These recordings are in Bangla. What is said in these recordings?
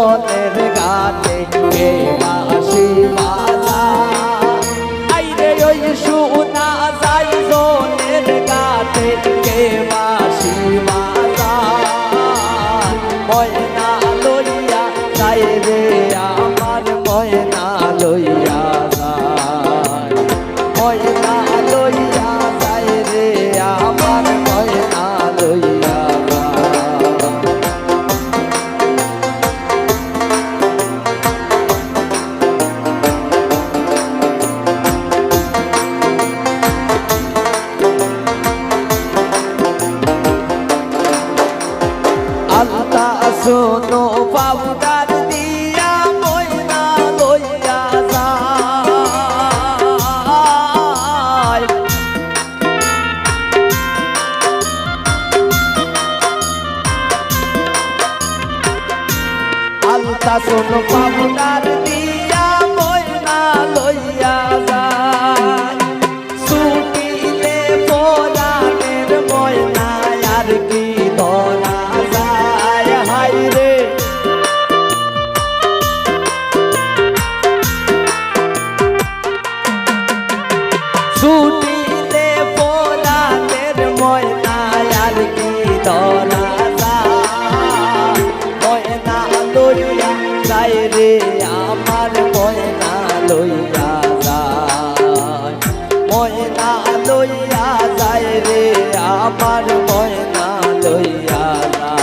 জনের গাতে কে বাঁশি বাজায় আইরে ওই শোনা যায় জনের গাতে কে বাঁশি বাজায় ময়না লইয়া যায় রে আমার ময়না লইয়া যায় ময়না লইয়া যায় রে আমার ময়না লইয়া আল্লাহ শোনো পাউডার দিয়া ময়না লইয়া যায় আল্লাহ শোনো পাউডার দিয়া ময়না লইয়া যায় ছুটিলে পরাণের ময়না আর কি ধরা যায় হায় রে ছুটিলে পরাণের ময়না আর কি ধরা যায় ময়না লইয়া যায় রে আমার ময়না লইয়া যায় ময়না লইয়া যায় রে আমার ময়না লইয়া যায়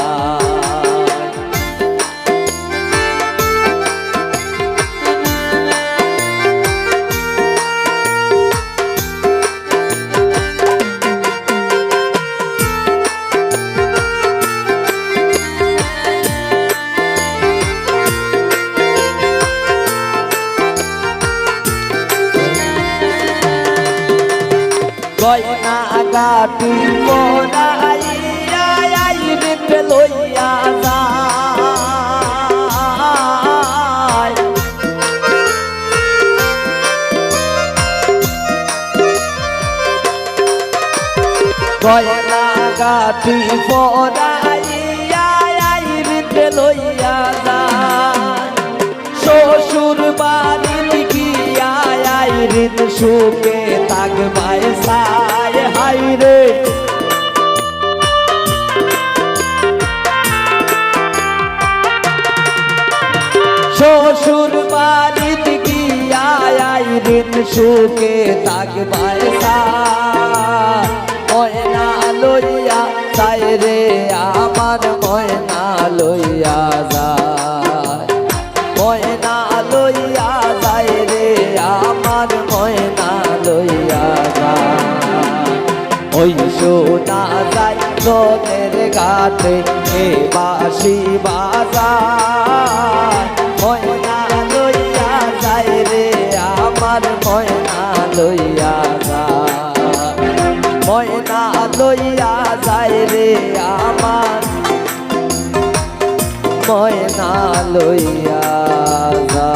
গয়না গাটি পরাইয়া আইরে লইয়া যায় গয়না গাটি পরাইয়া আইরে লইয়া যায় শ্বশুর বাড়ি গিয়া আইরে সুখে থাকবায় সায় হায় রে শ্বশুর বাড়িতে গিয়া আইরে সুখে থাকবায় সায় ময়না লইয়া যায় রে আমার ময়না লইয়া যায় ময়না লইয়া যায় রে আমার ময়না লইয়া যায় ওই শোনা যায় জনের গাতে কে বাঁশি বাজায় ময়না লইয়া যায় রে আমার ময়না লইয়া যায় ময়না লইয়া যায় রে আমার ময়না লইয়া যায়।